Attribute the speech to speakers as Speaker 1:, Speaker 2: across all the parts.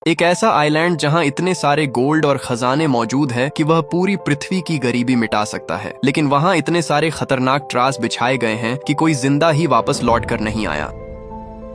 Speaker 1: एक ऐसा आइलैंड जहां इतने सारे गोल्ड और खजाने मौजूद है कि वह पूरी पृथ्वी की गरीबी मिटा सकता है, लेकिन वहां इतने सारे खतरनाक ट्रास बिछाए गए हैं कि कोई जिंदा ही वापस लौट कर नहीं आया।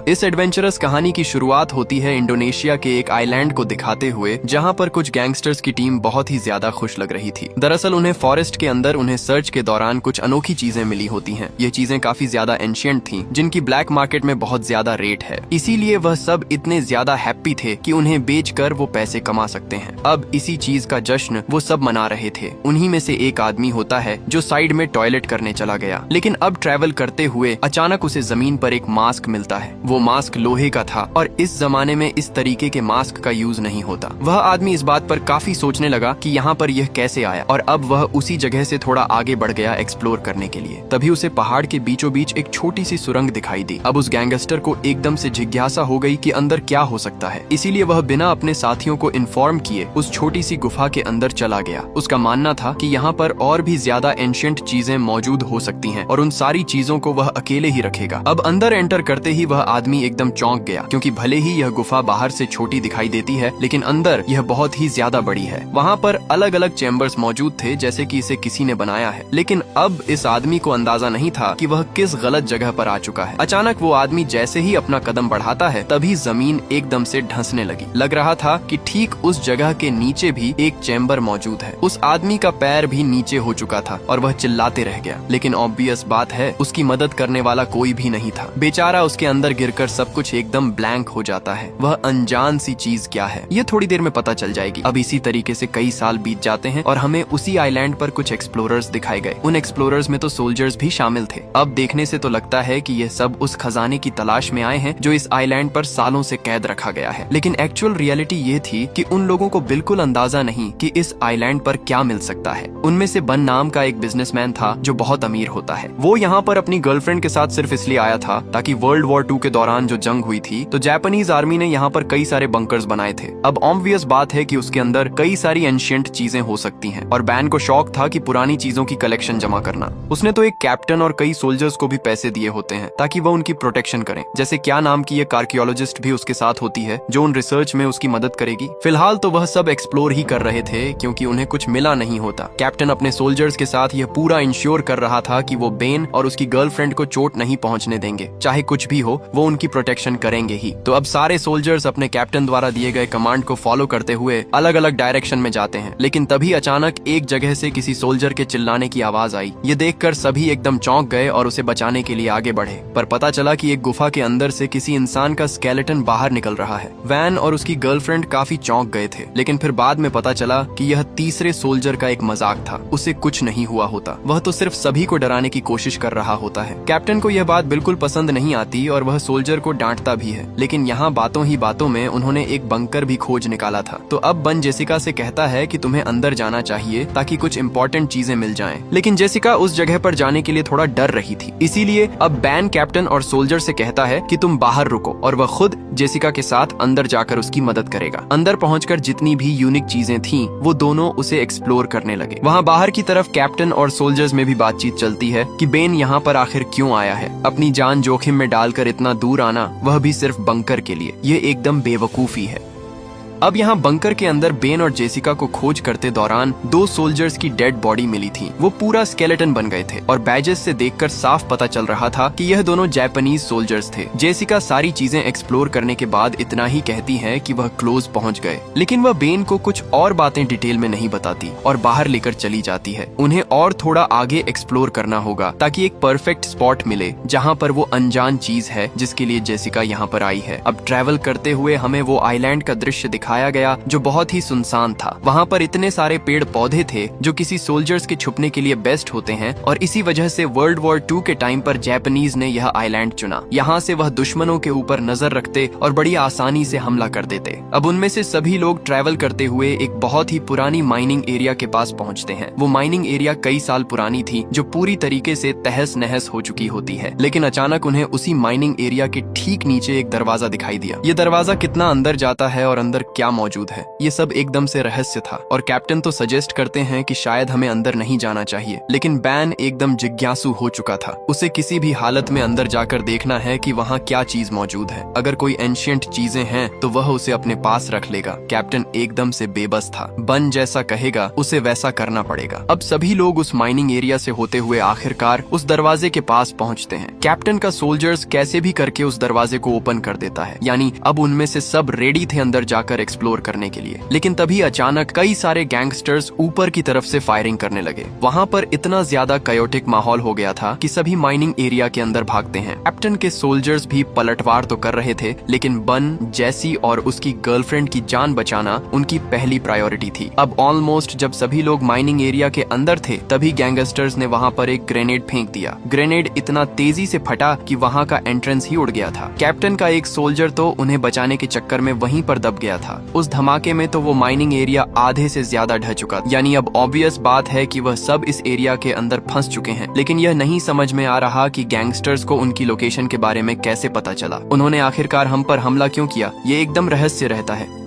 Speaker 1: इस एडवेंचरस कहानी की शुरुआत होती है इंडोनेशिया के एक आइलैंड को दिखाते हुए, जहां पर कुछ गैंगस्टर्स की टीम बहुत ही ज्यादा खुश लग रही थी। दरअसल उन्हें फॉरेस्ट के अंदर उन्हें सर्च के दौरान कुछ अनोखी चीजें मिली होती हैं। ये चीजें काफी ज्यादा एंशिएंट थीं, जिनकी ब्लैक मार्केट में बहुत ज्यादा रेट है। इसीलिए वह सब इतने ज्यादा हैप्पी थे कि उन्हें बेचकर वो पैसे कमा सकते हैं। अब इसी चीज का जश्न वो सब मना रहे थे। उन्हीं में से एक आदमी होता है जो साइड में टॉयलेट करने चला गया, लेकिन अब ट्रेवल करते हुए अचानक उसे जमीन पर एक मास्क मिलता है। वो मास्क लोहे का था और इस जमाने में इस तरीके के मास्क का यूज नहीं होता। वह आदमी इस बात पर काफी सोचने लगा कि यहाँ पर यह कैसे आया, और अब वह उसी जगह से थोड़ा आगे बढ़ गया एक्सप्लोर करने के लिए। तभी उसे पहाड़ के बीचों बीच एक छोटी सी सुरंग दिखाई दी। अब उस गैंगस्टर को एकदम से जिज्ञासा हो गई कि अंदर क्या हो सकता है। इसीलिए वह बिना अपने साथियों को इन्फॉर्म किए उस छोटी सी गुफा के अंदर चला गया। उसका मानना था कि यहाँ पर और भी ज्यादा एंशिएंट चीजें मौजूद हो सकती हैं और उन सारी चीजों को वह अकेले ही रखेगा। अब अंदर एंटर करते ही वह आदमी एकदम चौंक गया, क्योंकि भले ही यह गुफा बाहर से छोटी दिखाई देती है, लेकिन अंदर यह बहुत ही ज्यादा बड़ी है। वहाँ पर अलग अलग चैम्बर्स मौजूद थे, जैसे कि इसे किसी ने बनाया है। लेकिन अब इस आदमी को अंदाजा नहीं था कि वह किस गलत जगह पर आ चुका है। अचानक वो आदमी जैसे ही अपना कदम बढ़ाता है, तभी जमीन एकदम से धंसने लगी। लग रहा था कि ठीक उस जगह के नीचे भी एक चैम्बर मौजूद है। उस आदमी का पैर भी नीचे हो चुका था और वह चिल्लाते रह गया, लेकिन ऑब्वियस बात है उसकी मदद करने वाला कोई भी नहीं था। बेचारा उसके अंदर गिरकर सब कुछ एकदम ब्लैंक हो जाता है। वह अनजान सी चीज क्या है, ये थोड़ी देर में पता चल जाएगी। अब इसी तरीके से कई साल बीत जाते हैं और हमें उसी आइलैंड पर कुछ एक्सप्लोरर्स दिखाए गए। उन एक्सप्लोरर्स में तो सोल्जर्स भी शामिल थे। अब देखने से तो लगता है कि ये सब उस खजाने की तलाश में आए हैं जो इस आइलैंड पर सालों से कैद रखा गया है। लेकिन एक्चुअल रियलिटी ये थी कि उन लोगों को बिल्कुल अंदाजा नहीं कि इस आइलैंड पर क्या मिल सकता है। उनमें से बन नाम का एक बिजनेसमैन था जो बहुत अमीर होता है। वो यहाँ पर अपनी गर्लफ्रेंड के साथ सिर्फ इसलिए आया था ताकि वर्ल्ड वॉर 2 के दौरान जो जंग हुई थी, तो जापानीज आर्मी ने यहाँ पर कई सारे बंकर्स बनाए थे। अब ऑब्वियस बात है कि उसके अंदर कई सारी एंशिएंट चीजें हो सकती हैं, और बैन को शौक था कि पुरानी चीजों की कलेक्शन जमा करना। उसने तो एक कैप्टन और कई सोल्जर्स को भी पैसे दिए होते हैं ताकि वह उनकी प्रोटेक्शन करें। जैसे क्या नाम की एक आर्कियोलॉजिस्ट भी उसके साथ होती है जो उन रिसर्च में उसकी मदद करेगी। फिलहाल तो वह सब एक्सप्लोर ही कर रहे थे, क्योंकि उन्हें कुछ मिला नहीं होता। कैप्टन अपने सोल्जर्स के साथ यह पूरा इंश्योर कर रहा था कि वो बेन और उसकी गर्लफ्रेंड को चोट नहीं पहुंचने देंगे। चाहे कुछ भी हो, वो उनकी प्रोटेक्शन करेंगे ही। तो अब सारे सोल्जर्स अपने कैप्टन द्वारा दिए गए कमांड को फॉलो करते हुए अलग अलग डायरेक्शन में जाते हैं। लेकिन तभी अचानक एक जगह से किसी सोल्जर के चिल्लाने की आवाज आई। ये देखकर सभी एकदम चौंक गए और उसे बचाने के लिए आगे बढ़े, पर पता चला कि एक गुफा के अंदर से किसी इंसान का स्केलेटन बाहर निकल रहा है। वैन और उसकी गर्लफ्रेंड काफी चौंक गए थे, लेकिन फिर बाद में पता चला कि यह तीसरे सोल्जर का एक मजाक था। उसे कुछ नहीं हुआ होता, वह तो सिर्फ सभी को डराने की कोशिश कर रहा होता है। कैप्टन को यह बात बिल्कुल पसंद नहीं आती और वह सोल्जर को डांटता भी है। लेकिन यहाँ बातों ही बातों में उन्होंने एक बंकर भी खोज निकाला था। तो अब बन जेसिका से कहता है कि तुम्हें अंदर जाना चाहिए ताकि कुछ इंपॉर्टेंट चीजें मिल जाएं। लेकिन जेसिका उस जगह पर जाने के लिए थोड़ा डर रही थी। इसीलिए अब बैन कैप्टन और सोल्जर से कहता है कि तुम बाहर रुको, और वह खुद जेसिका के साथ अंदर जाकर उसकी मदद करेगा। अंदर पहुंचकर जितनी भी यूनिक चीजें थीं, वो दोनों उसे एक्सप्लोर करने लगे। वहाँ बाहर की तरफ कैप्टन और सोल्जर्स में भी बातचीत चलती है कि बेन यहाँ पर आखिर क्यों आया है। अपनी जान जोखिम में डालकर इतना दूर आना, वह भी सिर्फ बंकर के लिए, ये एकदम बेवकूफी है। अब यहाँ बंकर के अंदर बेन और जेसिका को खोज करते दौरान 2 सोल्जर्स की डेड बॉडी मिली थी। वो पूरा स्केलेटन बन गए थे और बैजेस से देखकर साफ पता चल रहा था कि यह दोनों जापानीज सोल्जर्स थे। जेसिका सारी चीजें एक्सप्लोर करने के बाद इतना ही कहती है कि वह क्लोज पहुंच गए, लेकिन वह बेन को कुछ और बातें डिटेल में नहीं बताती और बाहर लेकर चली जाती है। उन्हें और थोड़ा आगे एक्सप्लोर करना होगा ताकि एक परफेक्ट स्पॉट मिले जहाँ पर वो अनजान चीज है जिसके लिए जेसिका यहाँ पर आई है। अब ट्रैवल करते हुए हमें वो आइलैंड का दृश्य दिखाया गया जो बहुत ही सुनसान था। वहाँ पर इतने सारे पेड़ पौधे थे जो किसी सोल्जर्स के छुपने के लिए बेस्ट होते हैं, और इसी वजह से वर्ल्ड वॉर 2 के टाइम पर जापानीज ने यह आइलैंड चुना। यहाँ से वह दुश्मनों के ऊपर नजर रखते और बड़ी आसानी से हमला कर देते। अब उनमें से सभी लोग ट्रैवल करते हुए एक बहुत ही पुरानी माइनिंग एरिया के पास पहुँचते हैं। वो माइनिंग एरिया कई साल पुरानी थी, जो पूरी तरीके से तहस नहस हो चुकी होती है। लेकिन अचानक उन्हें उसी माइनिंग एरिया के ठीक नीचे एक दरवाजा दिखाई दिया। ये दरवाजा कितना अंदर जाता है और अंदर क्या क्या मौजूद है। ये सब एकदम से रहस्य था और कैप्टन तो सजेस्ट करते हैं कि शायद हमें अंदर नहीं जाना चाहिए, लेकिन बैन एकदम जिज्ञासु हो चुका था। उसे किसी भी हालत में अंदर जाकर देखना है कि वहाँ क्या चीज मौजूद है। अगर कोई एंशियंट चीजें हैं तो वह उसे अपने पास रख लेगा। कैप्टन एकदम से बेबस था। बन जैसा कहेगा उसे वैसा करना पड़ेगा। अब सभी लोग उस माइनिंग एरिया से होते हुए आखिरकार उस दरवाजे के पास पहुंचते हैं। कैप्टन का सोल्जर्स कैसे भी करके उस दरवाजे को ओपन कर देता है, यानी अब उनमें से सब रेडी थे अंदर जाकर एक्सप्लोर करने के लिए। लेकिन तभी अचानक कई सारे गैंगस्टर्स ऊपर की तरफ से फायरिंग करने लगे। वहाँ पर इतना ज्यादा कायोटिक माहौल हो गया था कि सभी माइनिंग एरिया के अंदर भागते हैं। कैप्टन के सोल्जर्स भी पलटवार तो कर रहे थे, लेकिन बन, जैसी और उसकी गर्लफ्रेंड की जान बचाना उनकी पहली प्रायोरिटी थी। अब ऑलमोस्ट जब सभी लोग माइनिंग एरिया के अंदर थे तभी गैंगस्टर्स ने वहाँ पर एक ग्रेनेड फेंक दिया। ग्रेनेड इतना तेजी से फटा कि वहाँ का एंट्रेंस ही उड़ गया था। कैप्टन का एक सोल्जर तो उन्हें बचाने के चक्कर में वहीं पर दब गया था। उस धमाके में तो वो माइनिंग एरिया आधे से ज्यादा ढह चुका था। यानी अब ऑब्वियस बात है कि वह सब इस एरिया के अंदर फंस चुके हैं। लेकिन यह नहीं समझ में आ रहा कि गैंगस्टर्स को उनकी लोकेशन के बारे में कैसे पता चला। उन्होंने आखिरकार हम पर हमला क्यों किया, ये एकदम रहस्य रहता है।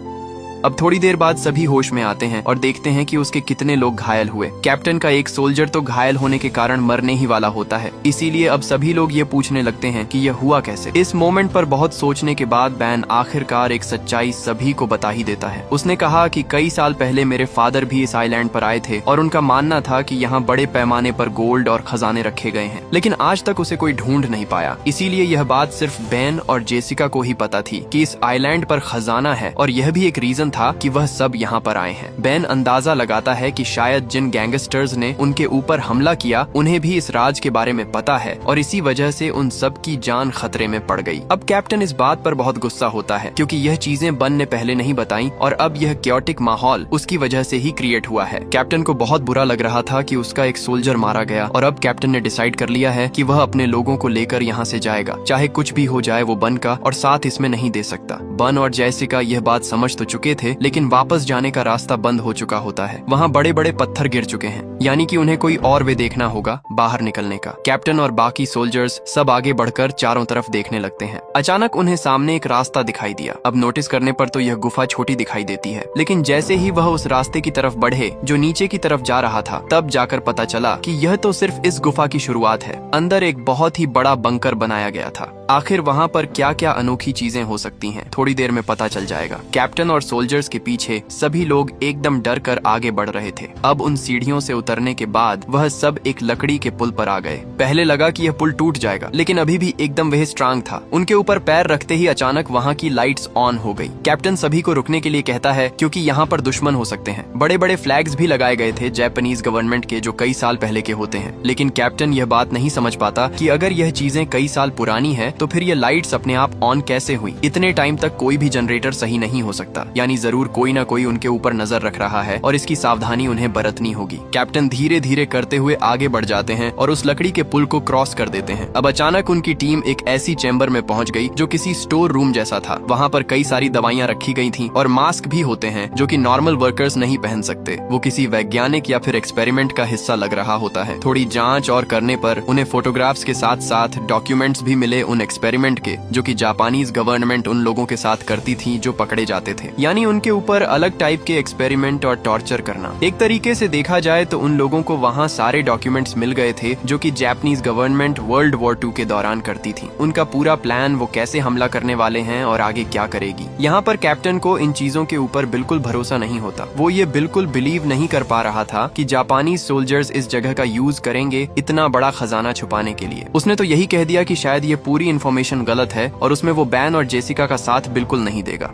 Speaker 1: अब थोड़ी देर बाद सभी होश में आते हैं और देखते हैं कि उसके कितने लोग घायल हुए। कैप्टन का एक सोल्जर तो घायल होने के कारण मरने ही वाला होता है। इसीलिए अब सभी लोग ये पूछने लगते हैं कि यह हुआ कैसे। इस मोमेंट पर बहुत सोचने के बाद बैन आखिरकार एक सच्चाई सभी को बता ही देता है। उसने कहा कि कई साल पहले मेरे फादर भी इस आइलैंड पर आए थे और उनका मानना था कि यहाँ बड़े पैमाने पर गोल्ड और खजाने रखे गए हैं, लेकिन आज तक उसे कोई ढूंढ नहीं पाया। इसीलिए यह बात सिर्फ बैन और जेसिका को ही पता थी कि इस आइलैंड पर खजाना है, और यह भी एक रीजन था कि वह सब यहाँ पर आए हैं। बैन अंदाजा लगाता है कि शायद जिन गैंगस्टर्स ने उनके ऊपर हमला किया उन्हें भी इस राज के बारे में पता है और इसी वजह से उन सब की जान खतरे में पड़ गई। अब कैप्टन इस बात पर बहुत गुस्सा होता है क्योंकि यह चीजें बन ने पहले नहीं बताई और अब यह क्योटिक माहौल उसकी वजह से ही क्रिएट हुआ है। कैप्टन को बहुत बुरा लग रहा था कि उसका एक सोल्जर मारा गया और अब कैप्टन ने डिसाइड कर लिया है कि वह अपने लोगों को लेकर यहाँ से जाएगा, चाहे कुछ भी हो जाए। वो बन का और साथ इसमें नहीं दे सकता। बन और जैसिका यह बात समझ तो चुके थे, लेकिन वापस जाने का रास्ता बंद हो चुका होता है। वहाँ बड़े बड़े पत्थर गिर चुके हैं, यानी कि उन्हें कोई और वे देखना होगा बाहर निकलने का। कैप्टन और बाकी सोल्जर्स सब आगे बढ़कर चारों तरफ देखने लगते हैं। अचानक उन्हें सामने एक रास्ता दिखाई दिया। अब नोटिस करने पर तो यह गुफा छोटी दिखाई देती है, लेकिन जैसे ही वह उस रास्ते की तरफ बढ़े जो नीचे की तरफ जा रहा था, तब जाकर पता चला कि यह तो सिर्फ इस गुफा की शुरुआत है। अंदर एक बहुत ही बड़ा बंकर बनाया गया था। आखिर वहाँ पर क्या क्या अनोखी चीजें हो सकती हैं, थोड़ी देर में पता चल जाएगा। कैप्टन और सोल्जर्स के पीछे सभी लोग एकदम डर कर आगे बढ़ रहे थे। अब उन सीढ़ियों से उतरने के बाद वह सब एक लकड़ी के पुल पर आ गए। पहले लगा कि यह पुल टूट जाएगा, लेकिन अभी भी एकदम वह स्ट्रांग था। उनके ऊपर पैर रखते ही अचानक वहाँ की लाइट्स ऑन हो गई। कैप्टन सभी को रुकने के लिए कहता है क्योंकि यहाँ पर दुश्मन हो सकते हैं। बड़े बड़े फ्लैग्स भी लगाए गए थे जापानीज गवर्नमेंट के, जो कई साल पहले के होते हैं। लेकिन कैप्टन यह बात नहीं समझ पाता कि अगर यह चीजें कई साल पुरानी है तो फिर ये लाइट्स अपने आप ऑन कैसे हुई। इतने टाइम तक कोई भी जनरेटर सही नहीं हो सकता, यानी जरूर कोई ना कोई उनके ऊपर नजर रख रहा है और इसकी सावधानी उन्हें बरतनी होगी। कैप्टन धीरे धीरे करते हुए आगे बढ़ जाते हैं और उस लकड़ी के पुल को क्रॉस कर देते हैं। अब अचानक उनकी टीम एक ऐसी चैम्बर में पहुंच गई जो किसी स्टोर रूम जैसा था। वहाँ पर कई सारी दवाइयाँ रखी गई थी और मास्क भी होते हैं जो कि नॉर्मल वर्कर्स नहीं पहन सकते। वो किसी वैज्ञानिक या फिर एक्सपेरिमेंट का हिस्सा लग रहा होता है। थोड़ी जांच और करने पर उन्हें फोटोग्राफ्स के साथ साथ डॉक्यूमेंट्स भी मिले उन एक्सपेरिमेंट के, जो कि जापानीज गवर्नमेंट उन लोगों के साथ करती थी जो पकड़े जाते थे। यानी उनके ऊपर अलग टाइप के एक्सपेरिमेंट और टॉर्चर करना। एक तरीके से देखा जाए तो उन लोगों को वहाँ सारे डॉक्यूमेंट्स मिल गए थे जो कि जापानीज गवर्नमेंट वर्ल्ड वॉर 2 के दौरान करती थी। उनका पूरा प्लान, वो कैसे हमला करने वाले हैं और आगे क्या करेगी। यहाँ पर कैप्टन को इन चीजों के ऊपर बिल्कुल भरोसा नहीं होता। वो ये बिल्कुल बिलीव नहीं कर पा रहा था कि जापानी सोल्जर्स इस जगह का यूज करेंगे इतना बड़ा खजाना छुपाने के लिए। उसने तो यही कह दिया कि शायद ये पूरी इन्फॉर्मेशन गलत है और उसमें वो बैन और जेसिका का साथ बिल्कुल नहीं देगा।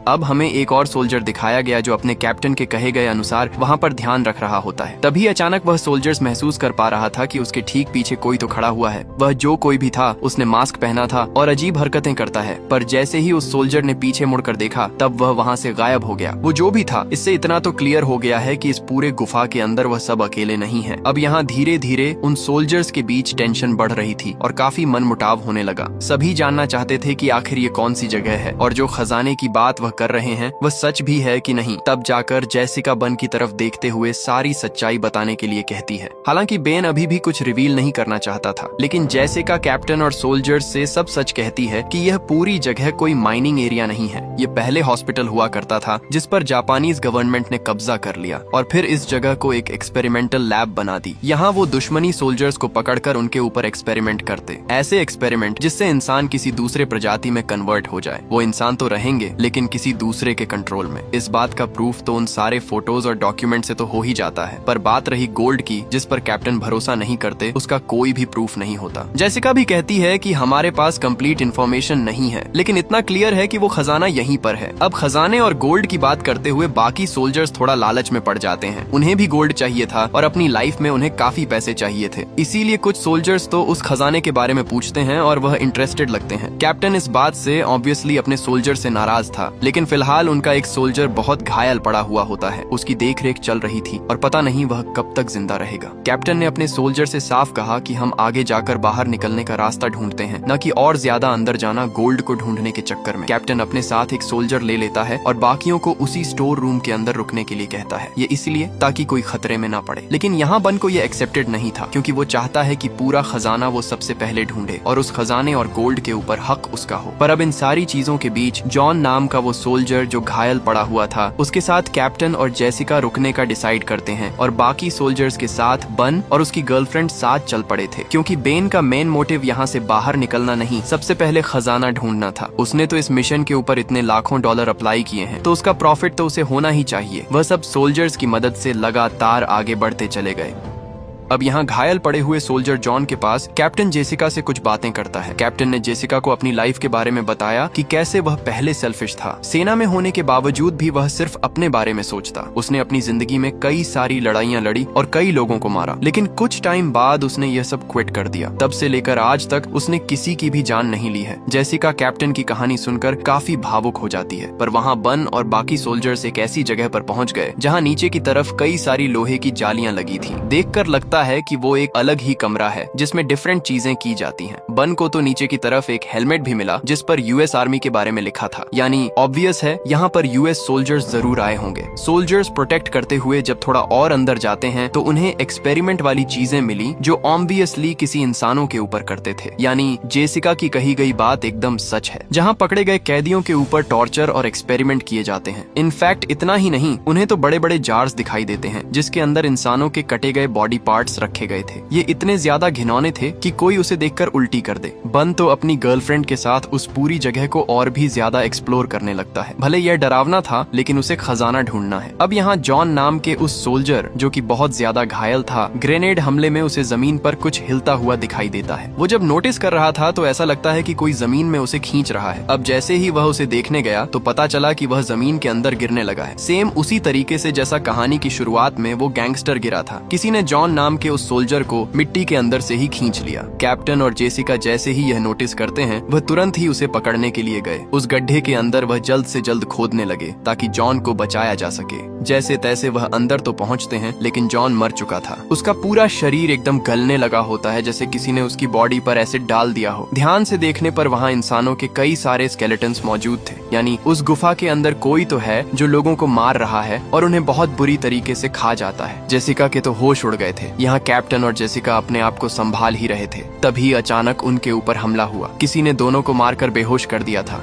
Speaker 1: अब हमें एक और सोल्जर दिखाया गया जो अपने कैप्टन के कहे गए अनुसार वहाँ पर ध्यान रख रहा होता है। तभी अचानक वह सोल्जर्स महसूस कर पा रहा था कि उसके ठीक पीछे कोई तो खड़ा हुआ है। वह जो कोई भी था उसने मास्क पहना था और अजीब हरकतें करता है, पर जैसे ही उस सोल्जर ने पीछे मुड़कर देखा तब वह वहाँ से गायब हो गया। वो जो भी था, इससे इतना तो क्लियर हो गया है कि इस पूरे गुफा के अंदर वह सब अकेले नहीं है। अब यहाँ धीरे धीरे उन सोल्जर्स के बीच टेंशन बढ़ रही थी और काफी मनमुटाव होने लगा। सभी जानना चाहते थे कि आखिर ये कौन सी जगह है और जो खजाने की बात वह कर रहे हैं वह सच भी है कि नहीं। तब जाकर जेसिका बन की तरफ देखते हुए सारी सच्चाई बताने के लिए कहती है। हालांकि बेन अभी भी कुछ रिवील नहीं करना चाहता था, लेकिन जेसिका कैप्टन और सोल्जर्स से सब सच कहती है कि यह पूरी जगह कोई माइनिंग एरिया नहीं है। ये पहले हॉस्पिटल हुआ करता था जिस पर जापानीज गवर्नमेंट ने कब्जा कर लिया और फिर इस जगह को एक एक्सपेरिमेंटल लैब बना दी। यहाँ वो दुश्मनी सोल्जर्स को पकड़कर उनके ऊपर एक्सपेरिमेंट करते, ऐसे एक्सपेरिमेंट जिससे इंसान किसी दूसरे प्रजाति में कन्वर्ट हो जाए। वो इंसान तो रहेंगे लेकिन किसी दूसरे के कंट्रोल में। इस बात का प्रूफ तो उन सारे फोटोज और डॉक्यूमेंट से तो हो ही जाता है, पर बात रही गोल्ड की जिस पर कैप्टन भरोसा नहीं करते, उसका कोई भी प्रूफ नहीं होता। जेसिका भी कहती है कि हमारे पास कंप्लीट इन्फॉर्मेशन नहीं है, लेकिन इतना क्लियर है कि वो खजाना यहीं पर है। अब खजाने और गोल्ड की बात करते हुए बाकी सोल्जर्स थोड़ा लालच में पड़ जाते हैं। उन्हें भी गोल्ड चाहिए था और अपनी लाइफ में उन्हें काफी पैसे चाहिए थे, इसीलिए कुछ सोल्जर्स तो उस खजाने के बारे में पूछते हैं और वह इंटरेस्टेड लगते हैं। कैप्टन इस बात से ऑब्वियसली अपने सोल्जर से नाराज था, लेकिन फिलहाल उनका एक सोल्जर बहुत घायल पड़ा हुआ होता है। उसकी देखरेख चल रही थी और पता नहीं वह कब तक जिंदा रहेगा। कैप्टन ने अपने सोल्जर से साफ कहा कि हम आगे जाकर बाहर निकलने का रास्ता ढूंढते हैं, न कि और ज्यादा अंदर जाना गोल्ड को ढूंढने के चक्कर में। कैप्टन अपने साथ एक सोल्जर ले लेता है और बाकियों को उसी स्टोर रूम के अंदर रुकने के लिए कहता है। ये इसलिए ताकि कोई खतरे में ना पड़े। लेकिन यहाँ बन को ये एक्सेप्टेड नहीं था, क्योंकि वो चाहता है कि पूरा खजाना वो सबसे पहले ढूंढे और उस खजाने और गोल्ड के ऊपर हक उसका हो। पर अब इन सारी चीजों के बीच जॉन नाम का वो सोल्जर जो घायल पड़ा हुआ था, उसके साथ कैप्टन और जेसिका रुकने का डिसाइड करते हैं और बाकी सोल्जर्स के साथ बन और उसकी गर्लफ्रेंड साथ चल पड़े थे, क्योंकि बेन का मेन मोटिव यहाँ से बाहर निकलना नहीं, सबसे पहले खजाना ढूंढना था। उसने तो इस मिशन के ऊपर इतने लाखों डॉलर अप्लाई किए हैं, तो उसका प्रॉफिट तो उसे होना ही चाहिए। वह सब सोल्जर्स की मदद से लगातार आगे बढ़ते चले गए। अब यहाँ घायल पड़े हुए सोल्जर जॉन के पास कैप्टन जेसिका से कुछ बातें करता है। कैप्टन ने जेसिका को अपनी लाइफ के बारे में बताया कि कैसे वह पहले सेल्फिश था। सेना में होने के बावजूद भी वह सिर्फ अपने बारे में सोचता। उसने अपनी जिंदगी में कई सारी लड़ाइयाँ लड़ी और कई लोगों को मारा, लेकिन कुछ टाइम बाद उसने यह सब क्विट कर दिया। तब से लेकर आज तक उसने किसी की भी जान नहीं ली है। जेसिका कैप्टन की कहानी सुनकर काफी भावुक हो जाती है, पर वहाँ बन और बाकी सोल्जर्स एक ऐसी जगह पर पहुँच गए जहाँ नीचे की तरफ कई सारी लोहे की जालियां लगी थी। देखकर लगता है कि वो एक अलग ही कमरा है जिसमें डिफरेंट चीजें की जाती हैं। बन को तो नीचे की तरफ एक हेलमेट भी मिला जिस पर यूएस आर्मी के बारे में लिखा था, यानी ऑब्वियस है यहाँ पर यूएस सोल्जर्स जरूर आए होंगे। सोल्जर्स प्रोटेक्ट करते हुए जब थोड़ा और अंदर जाते हैं तो उन्हें एक्सपेरिमेंट वाली चीजें मिली जो ऑब्वियसली किसी इंसानों के ऊपर करते थे, यानी जेसिका की कही गई बात एकदम सच है। जहाँ पकड़े गए कैदियों के ऊपर टॉर्चर और एक्सपेरिमेंट किए जाते हैं। इनफैक्ट इतना ही नहीं, उन्हें तो बड़े बड़े जार्स दिखाई देते हैं जिसके अंदर इंसानों के कटे गए बॉडी पार्ट्स रखे गए थे। ये इतने ज्यादा घिनौने थे कि कोई उसे देखकर उल्टी कर दे। बन तो अपनी गर्लफ्रेंड के साथ उस पूरी जगह को और भी ज्यादा एक्सप्लोर करने लगता है। भले यह डरावना था, लेकिन उसे खजाना ढूंढना है। अब यहाँ जॉन नाम के उस सोल्जर जो कि बहुत ज्यादा घायल था, ग्रेनेड हमले में उसे जमीन पर कुछ हिलता हुआ दिखाई देता है। वो जब नोटिस कर रहा था तो ऐसा लगता है कि कोई जमीन में उसे खींच रहा है। अब जैसे ही वह उसे देखने गया तो पता चला कि वह जमीन के अंदर गिरने लगा है, सेम उसी तरीके से जैसा कहानी की शुरुआत में वो गैंगस्टर गिरा था। किसी ने जॉन नाम के उस सोल्जर को मिट्टी के अंदर से ही खींच लिया। कैप्टन और जेसिका जैसे ही यह नोटिस करते हैं, वह तुरंत ही उसे पकड़ने के लिए गए। उस गड्ढे के अंदर वह जल्द से जल्द खोदने लगे ताकि जॉन को बचाया जा सके। जैसे तैसे वह अंदर तो पहुंचते हैं, लेकिन जॉन मर चुका था। उसका पूरा शरीर एकदम गलने लगा होता है, जैसे किसी ने उसकी बॉडी पर एसिड डाल दिया हो। ध्यान से देखने पर वहाँ इंसानों के कई सारे स्केलेटन्स मौजूद थे, यानी उस गुफा के अंदर कोई तो है जो लोगों को मार रहा है और उन्हें बहुत बुरी तरीके से खा जाता है। जेसिका के तो होश उड़ गए थे। यहाँ कैप्टन और जेसिका अपने आप को संभाल ही रहे थे, तभी अचानक उनके ऊपर हमला हुआ। किसी ने दोनों को मारकर बेहोश कर दिया था।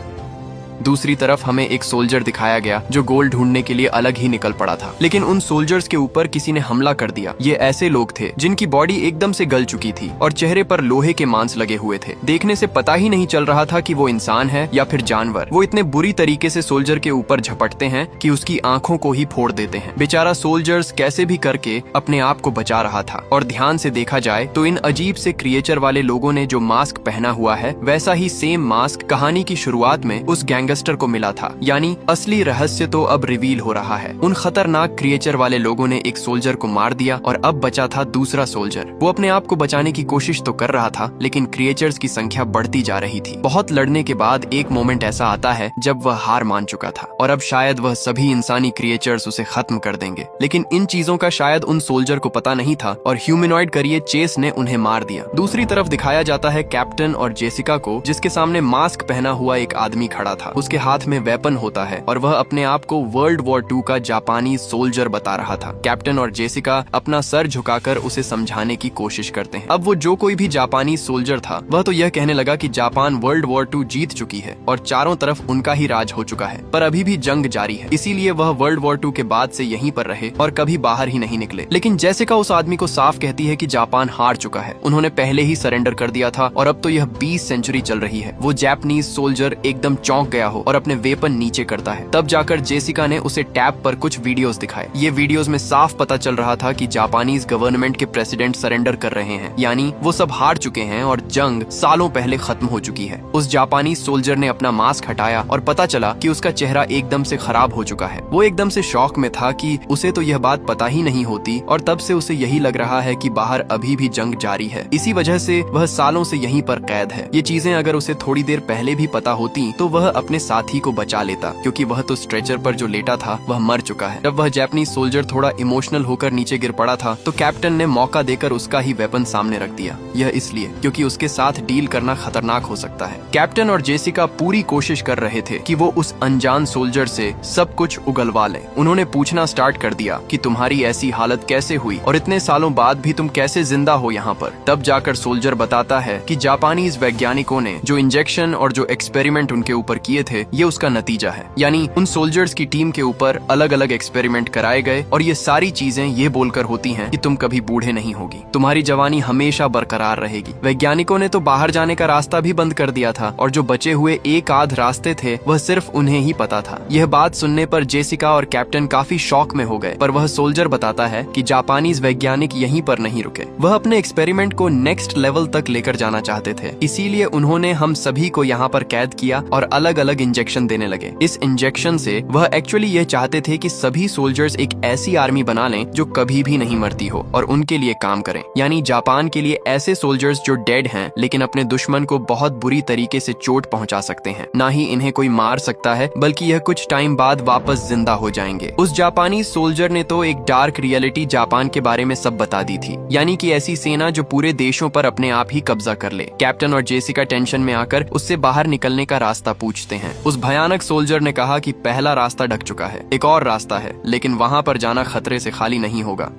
Speaker 1: दूसरी तरफ हमें एक सोल्जर दिखाया गया जो गोल्ड ढूंढने के लिए अलग ही निकल पड़ा था, लेकिन उन सोल्जर्स के ऊपर किसी ने हमला कर दिया। ये ऐसे लोग थे जिनकी बॉडी एकदम से गल चुकी थी और चेहरे पर लोहे के मांस लगे हुए थे। देखने से पता ही नहीं चल रहा था कि वो इंसान है या फिर जानवर। वो इतने बुरी तरीके से सोल्जर के ऊपर झपटते हैं कि उसकी आंखों को ही फोड़ देते हैं। बेचारा सोल्जर्स कैसे भी करके अपने आप को बचा रहा था। और ध्यान से देखा जाए तो इन अजीब से क्रिएचर वाले लोगों ने जो मास्क पहना हुआ है, वैसा ही सेम मास्क कहानी की शुरुआत में उस गैंगस्टर को मिला था। यानी असली रहस्य तो अब रिवील हो रहा है। उन खतरनाक क्रिएचर वाले लोगों ने एक सोल्जर को मार दिया और अब बचा था दूसरा सोल्जर। वो अपने आप को बचाने की कोशिश तो कर रहा था, लेकिन क्रिएचर्स की संख्या बढ़ती जा रही थी। बहुत लड़ने के बाद एक मोमेंट ऐसा आता है जब वह हार मान चुका था और अब शायद वह सभी इंसानी क्रिएचर्स उसे खत्म कर देंगे। लेकिन इन चीजों का शायद उन सोल्जर को पता नहीं था और ह्यूमनॉइड करिए चेस ने उन्हें मार दिया। दूसरी तरफ दिखाया जाता है कैप्टन और जेसिका को, जिसके सामने मास्क पहना हुआ एक आदमी खड़ा था। उसके हाथ में वेपन होता है और वह अपने आप को वर्ल्ड वॉर 2 का जापानी सोल्जर बता रहा था। कैप्टन और जेसिका अपना सर झुकाकर उसे समझाने की कोशिश करते हैं। अब वो जो कोई भी जापानी सोल्जर था वह तो यह कहने लगा कि जापान वर्ल्ड वॉर 2 जीत चुकी है और चारों तरफ उनका ही राज हो चुका है, पर अभी भी जंग जारी है, इसीलिए वह वर्ल्ड वॉर 2 के बाद से यहीं पर रहे और कभी बाहर ही नहीं निकले। लेकिन जेसिका उस आदमी को साफ कहती है कि जापान हार चुका है, उन्होंने पहले ही सरेंडर कर दिया था और अब तो यह 20 सेंचुरी चल रही है। वो जापानीज सोल्जर एकदम चौंक गया हो और अपने वेपन नीचे करता है। तब जाकर जेसिका ने उसे टैब पर कुछ वीडियोस दिखाए। ये वीडियोस में साफ पता चल रहा था कि जापानीज गवर्नमेंट के प्रेसिडेंट सरेंडर कर रहे हैं, यानी वो सब हार चुके हैं और जंग सालों पहले खत्म हो चुकी है। उस जापानी सोल्जर ने अपना मास्क हटाया और पता चला कि उसका चेहरा एकदम से खराब हो चुका है। वो एकदम से शॉक में था कि उसे तो यह बात पता ही नहीं होती और तब से उसे यही लग रहा है कि बाहर अभी भी जंग जारी है। इसी वजह से वह सालों से यहीं पर कैद है। ये चीजें अगर उसे थोड़ी देर पहले भी पता होती तो वह अपने साथी को बचा लेता, क्योंकि वह तो स्ट्रेचर पर जो लेटा था वह मर चुका है। जब वह जापानी सोल्जर थोड़ा इमोशनल होकर नीचे गिर पड़ा था तो कैप्टन ने मौका देकर उसका ही वेपन सामने रख दिया। यह इसलिए क्योंकि उसके साथ डील करना खतरनाक हो सकता है। कैप्टन और जेसिका पूरी कोशिश कर रहे थे कि वो उस अनजान सोल्जर से सब कुछ उगलवा लें। उन्होंने पूछना स्टार्ट कर दिया कि तुम्हारी ऐसी हालत कैसे हुई और इतने सालों बाद भी तुम कैसे जिंदा हो यहाँ पर। तब जाकर सोल्जर बताता है कि जापानीज वैज्ञानिकों ने जो इंजेक्शन और जो एक्सपेरिमेंट उनके ऊपर किए थे ये उसका नतीजा है, यानी उन सोल्जर्स की टीम के ऊपर अलग अलग एक्सपेरिमेंट कराए गए और ये सारी चीजें ये बोलकर होती हैं कि तुम कभी बूढ़े नहीं होगी, तुम्हारी जवानी हमेशा बरकरार रहेगी। वैज्ञानिकों ने तो बाहर जाने का रास्ता भी बंद कर दिया था और जो बचे हुए एक आध रास्ते थे वह सिर्फ उन्हें ही पता था। यह बात सुनने पर जेसिका और कैप्टन काफी शॉक में हो गए, पर वह सोल्जर बताता है कि जापानीज वैज्ञानिक यहीं पर नहीं रुके, वह अपने एक्सपेरिमेंट को नेक्स्ट लेवल तक लेकर जाना चाहते थे, इसीलिए उन्होंने हम सभी को यहाँ पर कैद किया और अलग अलग इंजेक्शन देने लगे। इस इंजेक्शन से वह एक्चुअली यह चाहते थे कि सभी सोल्जर्स एक ऐसी आर्मी बना लें जो कभी भी नहीं मरती हो और उनके लिए काम करें, यानी जापान के लिए ऐसे सोल्जर्स जो डेड हैं लेकिन अपने दुश्मन को बहुत बुरी तरीके से चोट पहुंचा सकते हैं। ना ही इन्हें कोई मार सकता है बल्कि यह कुछ टाइम बाद वापस जिंदा हो जाएंगे। उस जापानी सोल्जर ने तो एक डार्क रियलिटी जापान के बारे में सब बता दी थी, यानी कि ऐसी सेना जो पूरे देशों पर अपने आप ही कब्जा कर ले। कैप्टन और जेसिका टेंशन में आकर उससे बाहर निकलने का रास्ता पूछते हैं। उस भयानक सोल्जर ने कहा कि पहला रास्ता ढक चुका है, एक और रास्ता है, लेकिन वहां पर जाना खतरे से खाली नहीं होगा।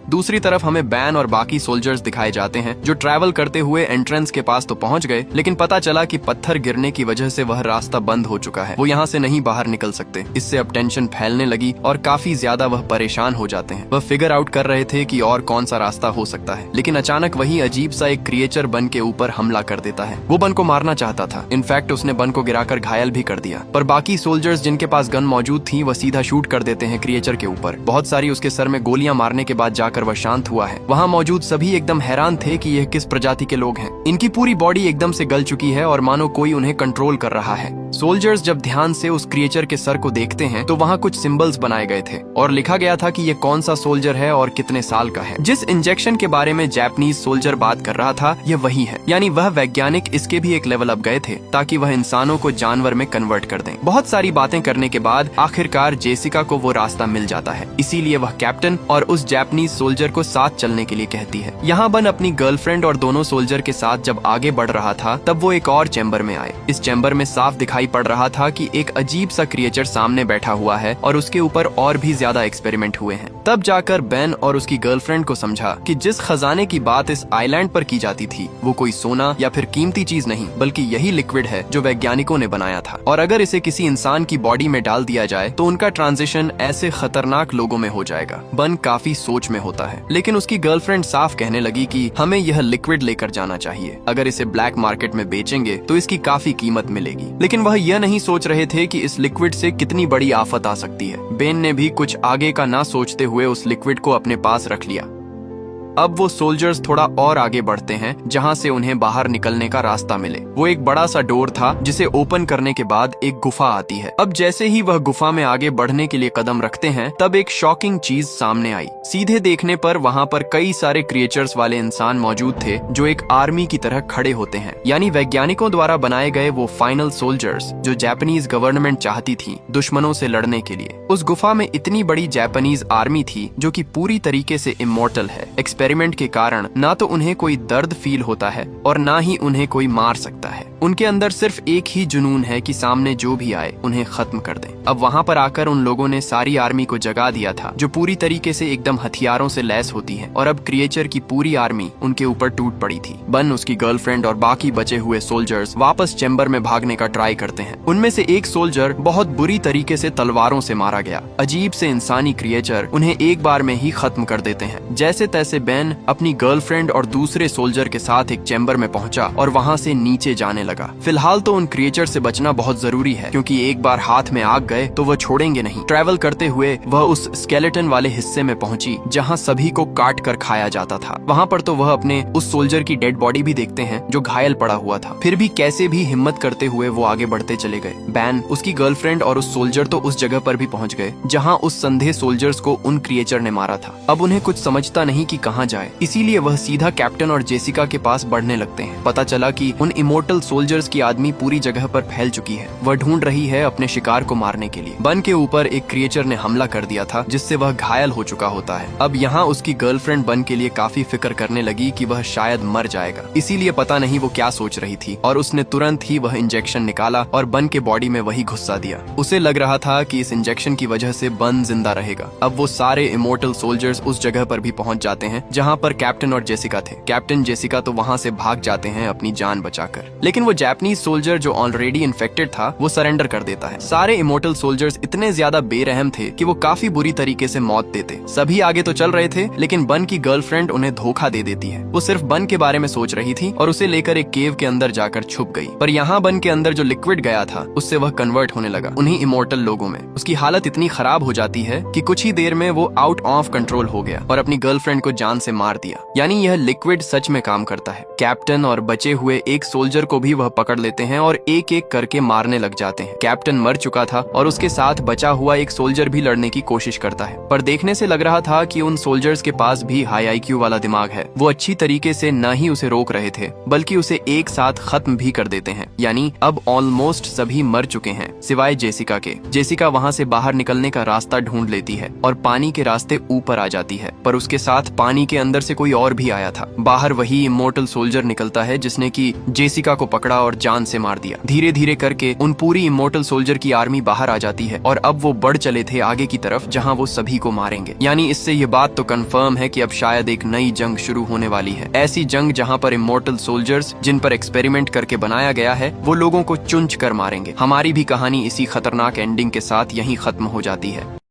Speaker 1: दूसरी तरफ हमें बैन और बाकी सोल्जर्स दिखाए जाते हैं जो ट्रैवल करते हुए एंट्रेंस के पास तो पहुंच गए, लेकिन पता चला कि पत्थर गिरने की वजह से वह रास्ता बंद हो चुका है, वो यहाँ से नहीं बाहर निकल सकते। इससे अब टेंशन फैलने लगी और काफी ज्यादा वह परेशान हो जाते हैं। वह फिगर आउट कर रहे थे कि और कौन सा रास्ता हो सकता है, लेकिन अचानक वही अजीब सा एक क्रिएचर बन के ऊपर हमला कर देता है। वो बन को मारना चाहता था, इनफैक्ट उसने बन को गिराकर घायल भी कर दिया, पर बाकी सोल्जर्स जिनके पास गन मौजूद थी वह सीधा शूट कर देते हैं क्रिएचर के ऊपर। बहुत सारी उसके सर में गोलियां मारने के बाद जाकर वह शांत हुआ है। वहाँ मौजूद सभी एकदम हैरान थे कि यह किस प्रजाति के लोग हैं। इनकी पूरी बॉडी एकदम से गल चुकी है और मानो कोई उन्हें कंट्रोल कर रहा है। सोल्जर्स जब ध्यान से उस क्रिएचर के सर को देखते हैं तो वहाँ कुछ सिंबल्स बनाए गए थे और लिखा गया था कि ये कौन सा सोल्जर है और कितने साल का है। जिस इंजेक्शन के बारे में जापानीज सोल्जर बात कर रहा था यह वही है, यानी वह वैज्ञानिक इसके भी एक लेवल अप गए थे ताकि वह इंसानों को जानवर में कन्वर्ट कर दें। बहुत सारी बातें करने के बाद आखिरकार जेसिका को वो रास्ता मिल जाता है, इसीलिए वह कैप्टन और उस जापानीज सोल्जर को साथ चलने के लिए कहती है। यहाँ बन अपनी गर्लफ्रेंड और दोनों सोल्जर के साथ जब आगे बढ़ रहा था तब वो एक और चैम्बर में आए। इस चैम्बर में साफ दिखाई पड़ रहा था कि एक अजीब सा क्रिएचर सामने बैठा हुआ है और उसके ऊपर और भी ज्यादा एक्सपेरिमेंट हुए हैं। तब जाकर बेन और उसकी गर्लफ्रेंड को समझा कि जिस खजाने की बात इस आइलैंड पर की जाती थी वो कोई सोना या फिर कीमती चीज नहीं बल्कि यही लिक्विड है जो वैज्ञानिकों ने बनाया था, और अगर इसे किसी इंसान की बॉडी में डाल दिया जाए तो उनका ट्रांजिशन ऐसे खतरनाक लोगों में हो जाएगा। बन काफी सोच में होता है, लेकिन उसकी गर्लफ्रेंड साफ कहने लगी कि हमें यह लिक्विड लेकर जाना चाहिए, अगर इसे ब्लैक मार्केट में बेचेंगे तो इसकी काफी कीमत मिलेगी। लेकिन वह यह नहीं सोच रहे थे कि इस लिक्विड से कितनी बड़ी आफत आ सकती है। बेन ने भी कुछ आगे का ना सोचते हुए उस लिक्विड को अपने पास रख लिया। अब वो सोल्जर्स थोड़ा और आगे बढ़ते हैं जहां से उन्हें बाहर निकलने का रास्ता मिले। वो एक बड़ा सा डोर था जिसे ओपन करने के बाद एक गुफा आती है। अब जैसे ही वह गुफा में आगे बढ़ने के लिए कदम रखते हैं तब एक शॉकिंग चीज सामने आई। सीधे देखने पर वहां पर कई सारे क्रिएचर्स वाले इंसान मौजूद थे जो एक आर्मी की तरह खड़े होते हैं, यानी वैज्ञानिकों द्वारा बनाए गए वो फाइनल सोल्जर्स जो जापानीज गवर्नमेंट चाहती थी दुश्मनों से लड़ने के लिए। उस गुफा में इतनी बड़ी जापानीज आर्मी थी जो कि पूरी तरीके से इमॉर्टल है। एक्सपेरिमेंट के कारण ना तो उन्हें कोई दर्द फील होता है और ना ही उन्हें कोई मार सकता है। उनके अंदर सिर्फ एक ही जुनून है कि सामने जो भी आए उन्हें खत्म कर दें। अब वहाँ पर आकर उन लोगों ने सारी आर्मी को जगा दिया था, जो पूरी तरीके से एकदम हथियारों से लैस होती है, और अब क्रिएचर की पूरी आर्मी उनके ऊपर टूट पड़ी थी। बन, उसकी गर्लफ्रेंड और बाकी बचे हुए सोल्जर्स वापस चैम्बर में भागने का ट्राई करते हैं। उनमें से एक सोल्जर बहुत बुरी तरीके से तलवारों से मारा गया। अजीब से इंसानी क्रिएचर उन्हें एक बार में ही खत्म कर देते हैं। जैसे तैसे बेन अपनी गर्लफ्रेंड और दूसरे सोल्जर के साथ एक चैम्बर में पहुंचा और वहां से नीचे जाने लगा। फिलहाल तो उन क्रिएचर से बचना बहुत जरूरी है, क्योंकि एक बार हाथ में आग गए तो वह छोड़ेंगे नहीं। ट्रैवल करते हुए वह उस स्केलेटन वाले हिस्से में पहुंची जहां सभी को काट कर खाया जाता था। वहां पर तो वह अपने उस सोल्जर की डेड बॉडी भी देखते हैं जो घायल पड़ा हुआ था। फिर भी कैसे भी हिम्मत करते हुए वो आगे बढ़ते चले गए। बैन, उसकी गर्लफ्रेंड और उस सोल्जर तो उस जगह पर भी पहुंच गए जहां उस संदेह सोल्जर्स को उन क्रिएचर ने मारा था। अब उन्हें कुछ समझता नहीं कि कहां जाए, इसीलिए वह सीधा कैप्टन और जेसिका के पास बढ़ने लगते हैं। पता चला कि उन इमोर्टल सोल्जर्स की आदमी पूरी जगह पर फैल चुकी है। वह ढूंढ रही है अपने शिकार को मारने के लिए। बन के ऊपर एक क्रिएचर ने हमला कर दिया था, जिससे वह घायल हो चुका होता है। अब यहाँ उसकी गर्लफ्रेंड बन के लिए काफी फिक्र करने लगी कि वह शायद मर जाएगा, इसीलिए पता नहीं वो क्या सोच रही थी, और उसने तुरंत ही वह इंजेक्शन निकाला और बन के बॉडी में वही घुसा दिया। उसे लग रहा था कि इस इंजेक्शन की वजह से बन जिंदा रहेगा। अब वो सारे इमोर्टल सोल्जर्स उस जगह पर भी पहुंच जाते हैं जहां पर कैप्टन और जेसिका थे। कैप्टन जेसिका तो वहां से भाग जाते हैं अपनी जान बचाकर, लेकिन वो जापानीज सोल्जर जो ऑलरेडी इन्फेक्टेड था वो सरेंडर कर देता है। सारे इमोर्टल सोल्जर्स इतने ज्यादा बेरहम थे कि वो काफी बुरी तरीके से मौत देते। सभी आगे तो चल रहे थे, लेकिन बन की गर्लफ्रेंड उन्हें धोखा दे देती है। वो सिर्फ बन के बारे में सोच रही थी और उसे लेकर एक केव के अंदर जाकर छुप गई। पर यहाँ बन के अंदर जो लिक्विड गया था उससे वह कन्वर्ट होने लगा उन्हीं इमोर्टल लोगों में। उसकी हालत इतनी खराब हो जाती है कि कुछ ही देर में वो आउट ऑफ कंट्रोल हो गया और अपनी गर्लफ्रेंड को जान से मार दिया। यानी यह लिक्विड सच में काम करता है। कैप्टन और बचे हुए एक सोल्जर को भी वह पकड़ लेते हैं और एक एक करके मारने लग जाते हैं। कैप्टन मर चुका था और उसके साथ बचा हुआ एक सोल्जर भी लड़ने की कोशिश करता है, पर देखने से लग रहा था कि उन सोल्जर्स के पास भी हाई आईक्यू वाला दिमाग है। वो अच्छी तरीके से न ही उसे रोक रहे थे, बल्कि उसे एक साथ खत्म भी कर देते हैं। यानी अब ऑलमोस्ट सभी मर चुके हैं सिवाय जेसिका के। जेसिका वहाँ से बाहर निकलने का रास्ता ढूंढ लेती है और पानी के रास्ते ऊपर आ जाती है, पर उसके साथ पानी के अंदर से कोई और भी आया था। बाहर वही इमोर्टल सोल्जर निकलता है जिसने की जेसिका को पकड़ा और जान से मार दिया। धीरे धीरे करके उन पूरी इमोर्टल सोल्जर की आर्मी बाहर आ जाती है और अब वो बढ़ चले थे आगे की तरफ जहां वो सभी को मारेंगे। यानी इससे ये बात तो कंफर्म है कि अब शायद एक नई जंग शुरू होने वाली है। ऐसी जंग जहां पर इमोर्टल सोल्जर्स जिन पर एक्सपेरिमेंट करके बनाया गया है वो लोगों को चुंच कर मारेंगे। हमारी भी कहानी इसी खतरनाक एंडिंग के साथ यहीं खत्म हो जाती है।